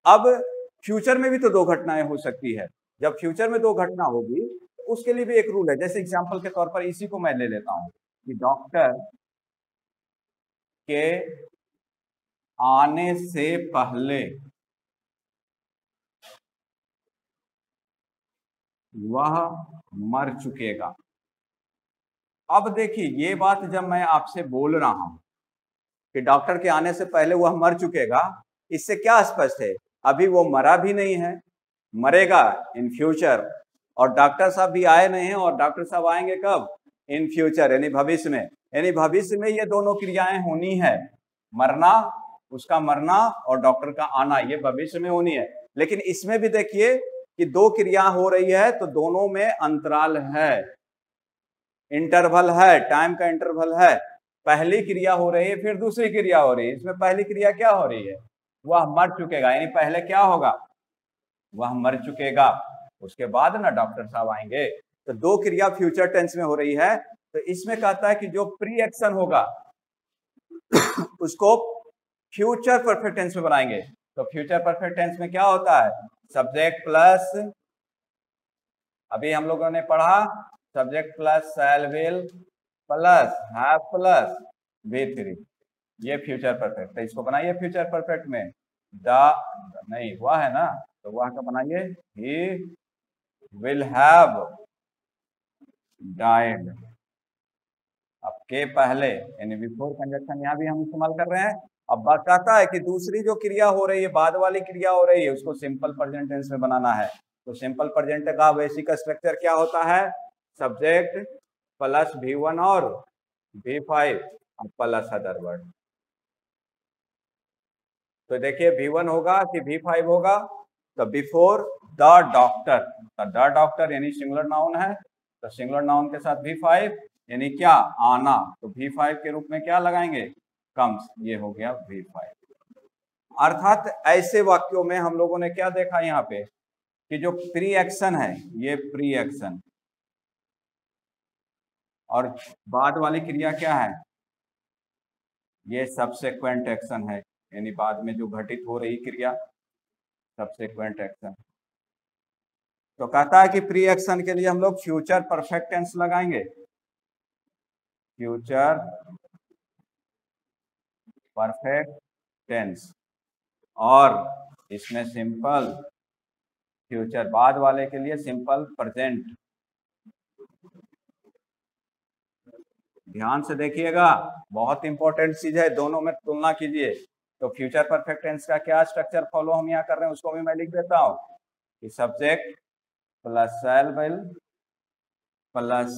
अब फ्यूचर में भी तो दो घटनाएं हो सकती है, जब फ्यूचर में दो घटना होगी तो उसके लिए भी एक रूल है। जैसे एग्जांपल के तौर पर इसी को मैं ले लेता हूं कि डॉक्टर के आने से पहले वह मर चुकेगा। अब देखिए ये बात जब मैं आपसे बोल रहा हूं कि डॉक्टर के आने से पहले वह मर चुकेगा, इससे क्या स्पष्ट है, अभी वो मरा भी नहीं है, मरेगा इन फ्यूचर, और डॉक्टर साहब भी आए नहीं हैं, और डॉक्टर साहब आएंगे कब, इन फ्यूचर यानी भविष्य में। यानी भविष्य में ये दोनों क्रियाएं होनी है, मरना, उसका मरना और डॉक्टर का आना, ये भविष्य में होनी है। लेकिन इसमें भी देखिए कि दो क्रिया हो रही है तो दोनों में अंतराल है, इंटरवल है, टाइम का इंटरवल है। पहली क्रिया हो रही है फिर दूसरी क्रिया हो रही है, इसमें पहली क्रिया क्या हो रही है, वह मर चुकेगा, यानी पहले क्या होगा, वह मर चुकेगा, उसके बाद ना डॉक्टर साहब आएंगे। तो दो क्रिया फ्यूचर टेंस में हो रही है, तो इसमें कहता है कि जो प्री एक्शन होगा उसको फ्यूचर परफेक्ट टेंस में बनाएंगे। तो फ्यूचर परफेक्ट टेंस में क्या होता है, सब्जेक्ट प्लस, अभी हम लोगों ने पढ़ा subject plus shell will plus have plus V3, ये फ्यूचर परफेक्ट है। इसको बनाइए फ्यूचर परफेक्ट में, द नहीं हुआ है ना, तो वह का बनाइए ही विल हैव डाइड। अब के पहले यानी बिफोर कंजक्शन यहाँ भी हम इस्तेमाल कर रहे हैं। अब बताता है कि दूसरी जो क्रिया हो रही है, बाद वाली क्रिया हो रही है, उसको सिंपल प्रेजेंट टेंस में बनाना है। तो सिंपल प्रेजेंट का बेसिक स्ट्रक्चर क्या होता है, सब्जेक्ट प्लस V1 और V5 प्लस अदर वर्ड। तो देखिए V1 होगा कि V5 होगा, तो बिफोर द डॉक्टर, तो द डॉक्टर यानी सिंगुलर नाउन है, तो सिंगुलर नाउन के साथ V5 यानी क्या, आना, तो V5 के रूप में क्या लगाएंगे, कम्स, ये हो गया V5। अर्थात ऐसे वाक्यों में हम लोगों ने क्या देखा यहाँ पे कि जो प्री एक्शन है ये प्री एक्शन, और बाद वाली क्रिया क्या है, ये सबसेक्वेंट एक्शन है, यानी बाद में जो घटित हो रही क्रिया सबसेक्वेंट एक्शन। तो कहता है कि प्री एक्शन के लिए हम लोग फ्यूचर परफेक्ट टेंस लगाएंगे, फ्यूचर परफेक्ट टेंस, और इसमें सिंपल फ्यूचर, बाद वाले के लिए सिंपल प्रेजेंट। ध्यान से देखिएगा, बहुत इंपॉर्टेंट चीज है, दोनों में तुलना कीजिए। तो फ्यूचर परफेक्ट टेंस का क्या स्ट्रक्चर फॉलो हम यहाँ कर रहे हैं उसको भी मैं लिख देता हूँ कि subject plus shell will plus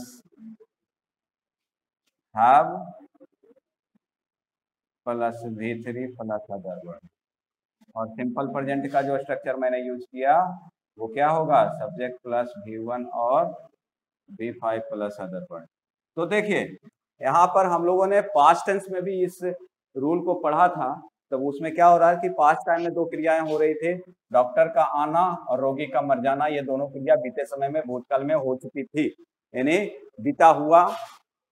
have plus V3 plus other word. और सिंपल प्रेजेंट का जो स्ट्रक्चर मैंने यूज किया वो क्या होगा, सब्जेक्ट प्लस V1 और V5 प्लस अदर वर्ड। तो देखिए यहाँ पर हम लोगों ने पास्ट टेंस में भी इस रूल को पढ़ा था, तब उसमें क्या हो रहा है कि पास्ट टाइम में दो क्रियाएं हो रही थी, डॉक्टर का आना और रोगी का मर जाना। ये दोनों क्रिया बीते समय में भूतकाल में हो चुकी थी, यानी बीता हुआ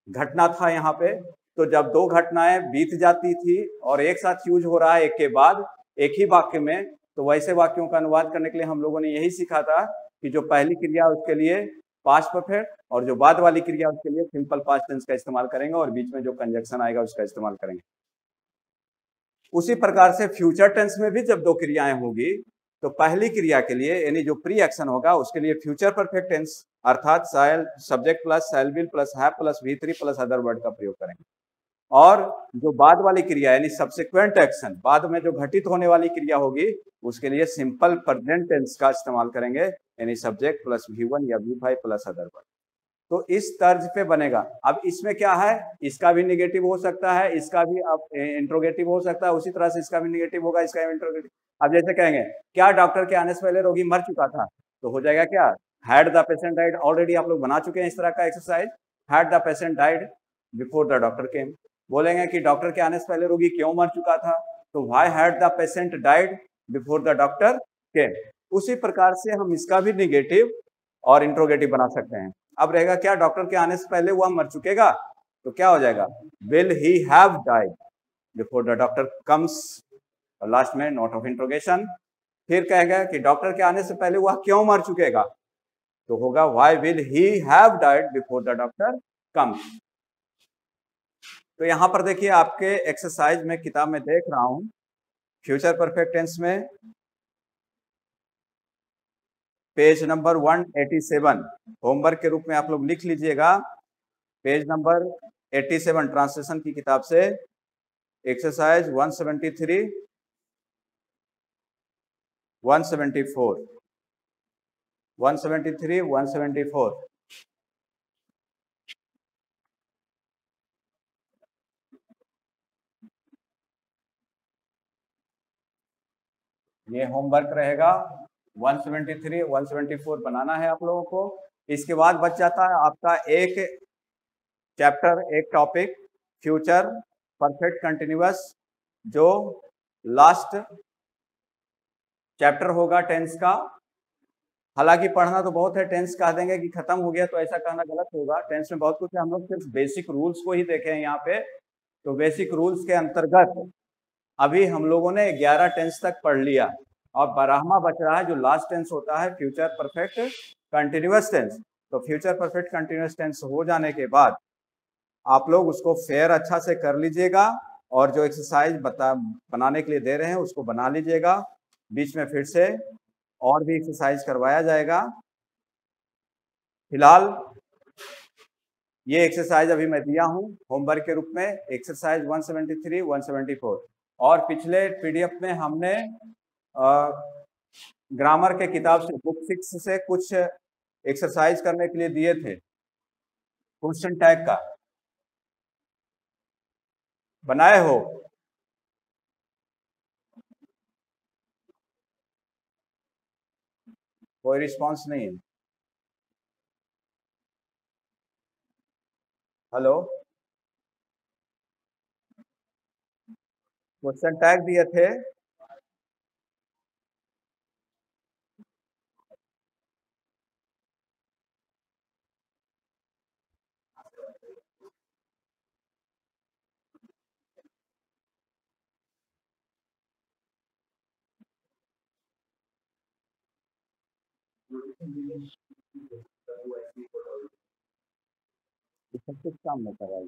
घटना था यहाँ पे। तो जब दो घटनाएं बीत जाती थी और एक साथ यूज हो रहा है एक के बाद एक ही वाक्य में, तो वैसे वाक्यों का अनुवाद करने के लिए हम लोगों ने यही सीखा था कि जो पहली क्रिया उसके लिए पास्ट परफेक्ट और जो बाद वाली क्रिया उसके लिए सिंपल पास्ट टेंस का इस्तेमाल करेंगे और बीच में जो कंजक्शन आएगा उसका इस्तेमाल करेंगे। उसी प्रकार से फ्यूचर टेंस में भी जब दो क्रियाएं होगी तो पहली क्रिया के लिए यानी जो प्री एक्शन होगा उसके लिए फ्यूचर परफेक्ट टेंस अर्थात subject plus shell will plus have plus V3 plus other word का प्रयोग करेंगे। और जो बाद वाली क्रिया यानी सब्सिक्वेंट एक्शन, बाद में जो घटित होने वाली क्रिया होगी उसके लिए सिंपल प्रेजेंट टेंस का इस्तेमाल करेंगे, यानी सब्जेक्ट प्लस V1 या V5 प्लस अदर वर्ड। तो इस तर्ज पे बनेगा। अब इसमें क्या है, इसका भी निगेटिव हो सकता है, इसका भी अब इंट्रोगेटिव हो सकता है, उसी तरह से इसका भी निगेटिव होगा, इसका भी इंट्रोगेटिव। अब जैसे कहेंगे क्या डॉक्टर के आने से पहले रोगी मर चुका था, तो हो जाएगा क्या, had the patient died. Already आप लोग बना चुके हैं इस तरह का exercise, had the patient died before the doctor केम। बोलेंगे कि डॉक्टर के आने से पहले रोगी क्यों मर चुका था, तो why had the patient died before the doctor केम। उसी प्रकार से हम इसका भी निगेटिव और इंट्रोगेटिव बना सकते हैं। अब रहेगा क्या, डॉक्टर के आने से पहले वह मर चुकेगा, तो क्या हो जाएगा, will he have died before the doctor comes, और लास्ट में नोट ऑफ इंट्रोगेशन। फिर कहेगा कि डॉक्टर के आने से पहले वह क्यों मर चुकेगा, तो होगा why will he have died before the doctor comes. तो यहां पर देखिए आपके एक्सरसाइज में किताब में देख रहा हूं, फ्यूचर परफेक्ट टेंस में पेज नंबर 187 होमवर्क के रूप में आप लोग लिख लीजिएगा। पेज नंबर 87 ट्रांसलेशन की किताब से एक्सरसाइज 173 174 173 174। ये होमवर्क रहेगा, 173 174 बनाना है आप लोगों को। इसके बाद बच जाता है आपका एक चैप्टर, एक टॉपिक, फ्यूचर परफेक्ट कंटिन्यूअस, जो लास्ट चैप्टर होगा टेंस का। हालांकि पढ़ना तो बहुत है, टेंस कह देंगे कि खत्म हो गया तो ऐसा कहना गलत होगा, टेंस में बहुत कुछ है। हम लोग सिर्फ बेसिक रूल्स को ही देखे हैं यहाँ पे। तो बेसिक रूल्स के अंतर्गत अभी हम लोगों ने 11 टेंस तक पढ़ लिया और 12वां बच रहा है जो लास्ट टेंस होता है फ्यूचर परफेक्ट कंटिन्यूअस टेंस। तो फ्यूचर परफेक्ट कंटिन्यूअस टेंस हो जाने के बाद आप लोग उसको फेयर अच्छा से कर लीजिएगा और जो एक्सरसाइज बनाने के लिए दे रहे हैं उसको बना लीजिएगा। बीच में फिर से और भी एक्सरसाइज करवाया जाएगा। फिलहाल ये एक्सरसाइज अभी मैं दिया हूं होमवर्क के रूप में, एक्सरसाइज 173 174। और पिछले पीडीएफ में हमने ग्रामर के किताब से बुक 6 से कुछ एक्सरसाइज करने के लिए दिए थे, क्वेश्चन टैग का बनाए हो? कोई रिस्पांस नहीं है। हेलो, क्वेश्चन टैग दिए थे। सब कुछ काम नहीं कर रहा है।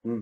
हम्म।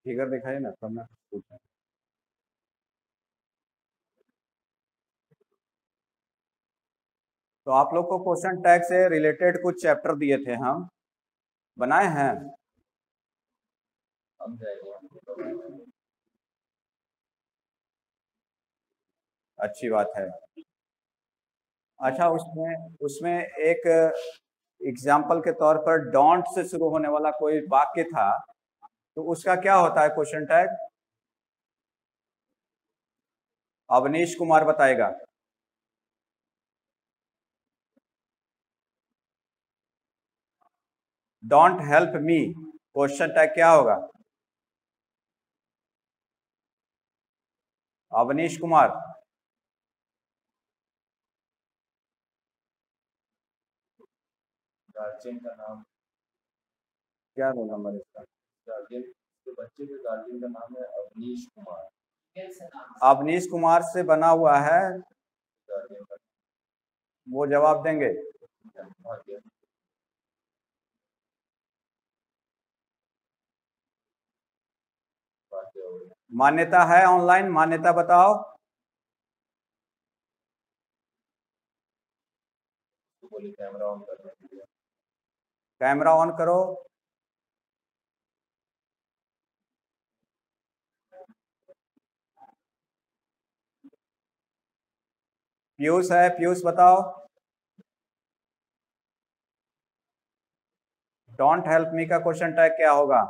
फिगर दिखाइए ना तब मैं पूछूं। तो आप लोग को क्वेश्चन टैग से रिलेटेड कुछ चैप्टर दिए थे, हम बनाए हैं। अच्छी बात है। अच्छा, उसमें उसमें एक एग्जाम्पल के तौर पर डोंट से शुरू होने वाला कोई वाक्य था, तो उसका क्या होता है क्वेश्चन टैग? अवनीश कुमार बताएगा। Don't help me, question tag क्या होगा? अवनीश कुमार। गार्जियन का नाम क्या रोल नंबर इसका? गार्जियन के बच्चे के गार्जियन का नाम है अवनीश कुमार। अवनीश कुमार से बना हुआ है, गार्जियन का वो जवाब देंगे। भाग्य मान्यता है ऑनलाइन, मान्यता बताओ। बोली कैमरा ऑन करने के लिए। कैमरा ऑन करो। पीयूष है, पीयूष बताओ। डोंट हेल्प मी का क्वेश्चन टैग क्या होगा?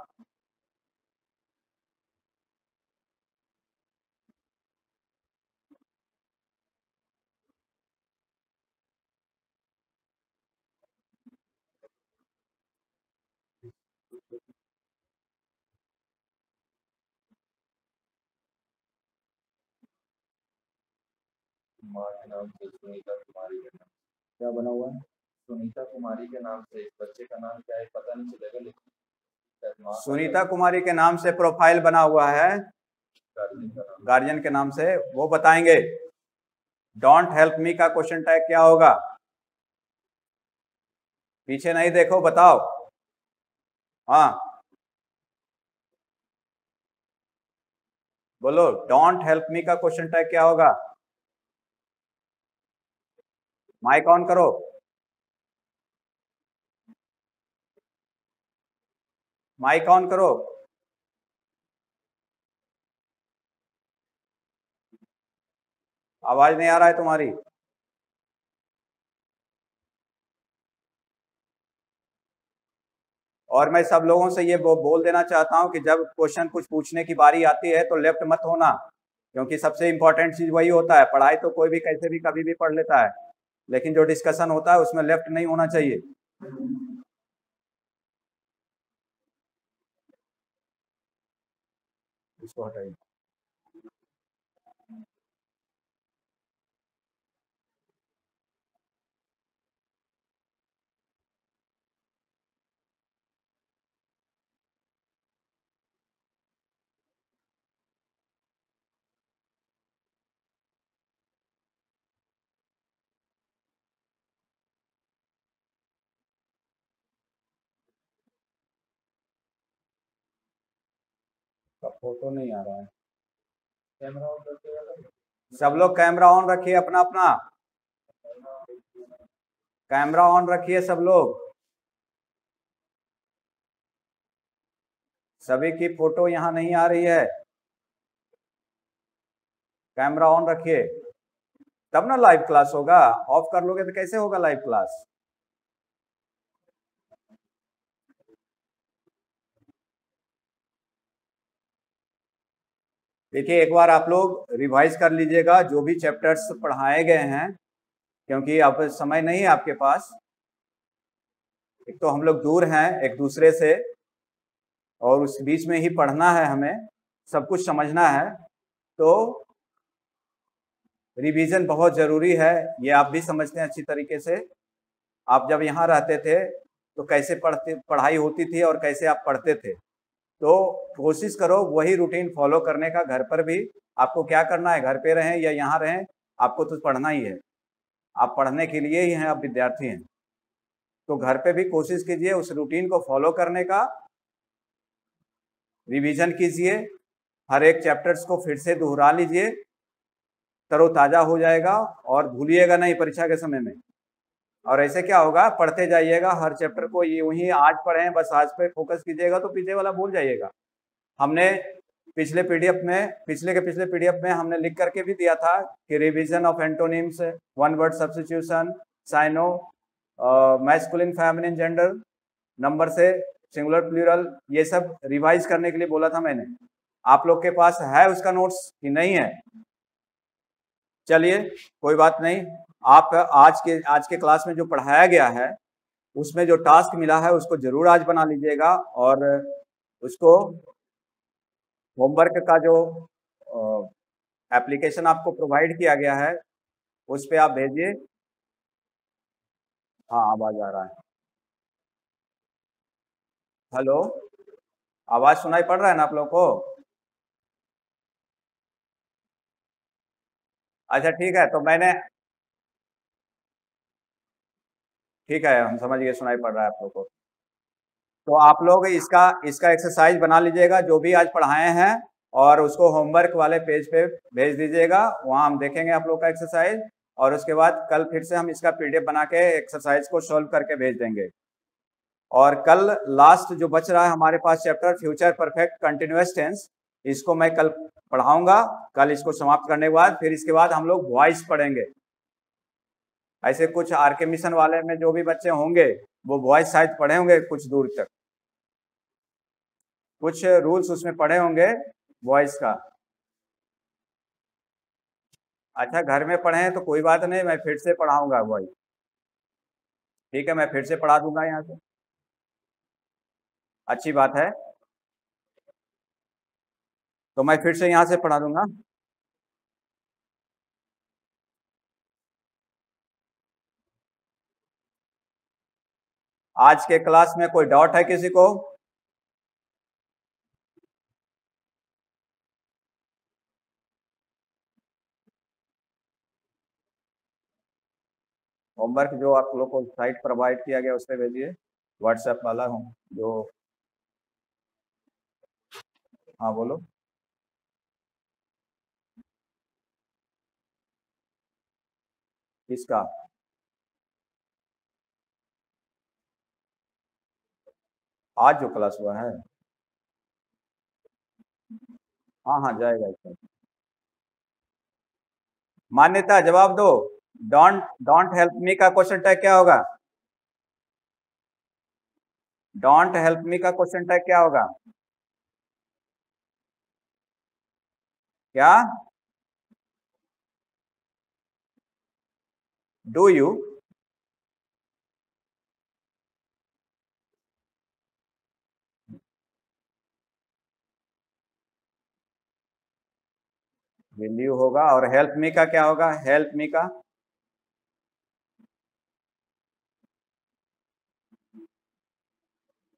माँ के नाम से सुनीता कुमारी के नाम। क्या बना हुआ है? सुनीता कुमारी के नाम से। इस बच्चे का नाम क्या है पता नहीं चलेगा, लेकिन सुनीता कुमारी के नाम से प्रोफाइल बना हुआ है, गार्जियन का नाम। गार्जियन के नाम से, वो बताएंगे। डोंट हेल्प मी का क्वेश्चन टैग क्या होगा? पीछे नहीं देखो, बताओ। हाँ बोलो, डोंट हेल्प मी का क्वेश्चन टैग क्या होगा? माइक ऑन करो। माइक ऑन करो। आवाज नहीं आ रहा है तुम्हारी। और मैं सब लोगों से ये बोल देना चाहता हूं कि जब क्वेश्चन कुछ पूछने की बारी आती है तो लेफ्ट मत होना, क्योंकि सबसे इंपॉर्टेंट चीज वही होता है। पढ़ाई तो कोई भी कैसे भी कभी भी पढ़ लेता है, लेकिन जो डिस्कशन होता है उसमें लेफ्ट नहीं होना चाहिए। इसको हटाइए। फोटो नहीं आ रहा है। कैमरा ऑन करके सब लोग कैमरा ऑन रखिए अपना अपना। कैमरा ऑन रखिए सब लोग। सभी की फोटो यहाँ नहीं आ रही है। कैमरा ऑन रखिए, तब ना लाइव क्लास होगा। ऑफ कर लोगे तो कैसे होगा लाइव क्लास? देखिए, एक बार आप लोग रिवाइज कर लीजिएगा जो भी चैप्टर्स पढ़ाए गए हैं, क्योंकि अब समय नहीं है आपके पास। एक तो हम लोग दूर हैं एक दूसरे से, और उस बीच में ही पढ़ना है, हमें सब कुछ समझना है। तो रिवीजन बहुत जरूरी है, ये आप भी समझते हैं अच्छी तरीके से। आप जब यहाँ रहते थे तो कैसे पढ़ाई होती थी और कैसे आप पढ़ते थे, तो कोशिश करो वही रूटीन फॉलो करने का। घर पर भी आपको क्या करना है, घर पे रहें या यहाँ रहें, आपको तो पढ़ना ही है, आप पढ़ने के लिए ही हैं, आप विद्यार्थी हैं। तो घर पे भी कोशिश कीजिए उस रूटीन को फॉलो करने का, रिवीजन कीजिए, हर एक चैप्टर्स को फिर से दोहरा लीजिए, तरोताजा हो जाएगा और भूलिएगा नहीं परीक्षा के समय में। और ऐसे क्या होगा, पढ़ते जाइएगा हर चैप्टर को, यूं ही आज पढ़ें बस आज पे फोकस कीजिएगा तो पीछे वाला भूल जाइएगा। हमने पिछले पीडीएफ में, पिछले पीडीएफ में हमने लिख करके भी दिया था कि revision of antonyms, one word substitution, synonyms, masculine feminine gender, number से सिंगुलर प्लूरल, ये सब रिवाइज करने के लिए बोला था मैंने। आप लोग के पास है उसका नोट्स कि नहीं है? चलिए कोई बात नहीं, आप आज के क्लास में जो पढ़ाया गया है उसमें जो टास्क मिला है उसको जरूर आज बना लीजिएगा, और उसको होमवर्क का जो एप्लीकेशन आपको प्रोवाइड किया गया है उस पर आप भेजिए। हाँ आवाज आ रहा है। हेलो, आवाज सुनाई पड़ रहा है ना आप लोग को? अच्छा ठीक है, तो मैंने, ठीक है हम समझ गए, सुनाई पड़ रहा है आप लोग को। तो आप लोग इसका एक्सरसाइज बना लीजिएगा जो भी आज पढ़ाए हैं, और उसको होमवर्क वाले पेज पे भेज दीजिएगा, वहाँ हम देखेंगे आप लोग का एक्सरसाइज, और उसके बाद कल फिर से हम इसका पीडीएफ बना के एक्सरसाइज को सॉल्व करके भेज देंगे। और कल लास्ट जो बच रहा है हमारे पास chapter future perfect continuous tense, इसको मैं कल पढ़ाऊंगा। कल इसको समाप्त करने के बाद फिर इसके बाद हम लोग वॉइस पढ़ेंगे। ऐसे कुछ आरके मिशन वाले में जो भी बच्चे होंगे वो वॉइस शायद पढ़े होंगे कुछ दूर तक, कुछ रूल्स उसमें पढ़े होंगे वॉइस का। अच्छा घर में पढ़े हैं तो कोई बात नहीं, मैं फिर से पढ़ाऊंगा वॉइस। ठीक है, मैं फिर से पढ़ा दूंगा यहाँ से, अच्छी बात है, तो मैं फिर से यहाँ से पढ़ा दूंगा। आज के क्लास में कोई डाउट है किसी को? होमवर्क जो आप लोग को साइट प्रोवाइड किया गया उस पर भेजिए, व्हाट्सएप वाला हूँ जो। हाँ बोलो। किसका? आज जो क्लास हुआ है? हाँ हाँ जाएगा इसका। मान्यता जवाब दो, डोंट डोंट हेल्प मी का क्वेश्चन टैग क्या होगा? डोंट हेल्प मी का क्वेश्चन टैग क्या होगा? क्या? Do you? विल यू होगा, और हेल्प मी का क्या होगा? हेल्प मी का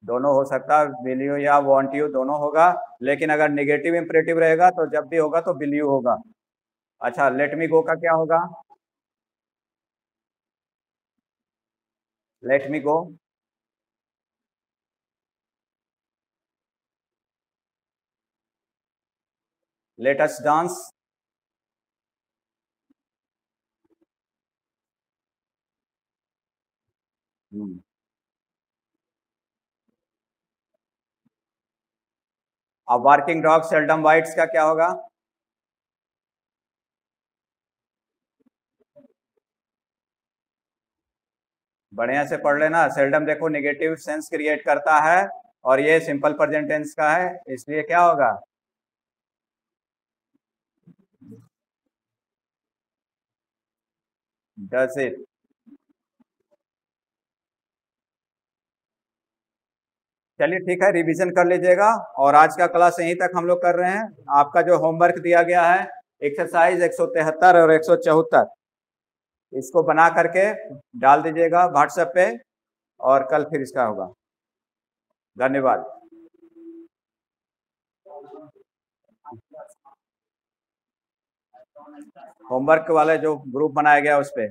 दोनों हो सकता है, विल यू या वांट यू दोनों होगा, लेकिन अगर नेगेटिव इंपरेटिव रहेगा तो जब भी होगा तो विल यू होगा। अच्छा लेट मी गो का क्या होगा? Let me go. Let us dance. अब वर्किंग डॉग सेल्डम बाइट्स का क्या होगा? बढ़िया से पढ़ लेना, सेल्डम देखो नेगेटिव सेंस क्रिएट करता है, और ये सिंपल प्रेजेंट टेंस का है, इसलिए क्या होगा? Does it. चलिए ठीक है, रिवीजन कर लीजिएगा, और आज का क्लास यहीं तक हम लोग कर रहे हैं। आपका जो होमवर्क दिया गया है एक्सरसाइज 173 और 174 इसको बना करके डाल दीजिएगा व्हाट्सएप पे, और कल फिर इसका होगा। धन्यवाद। होमवर्क वाले जो ग्रुप बनाया गया उस पे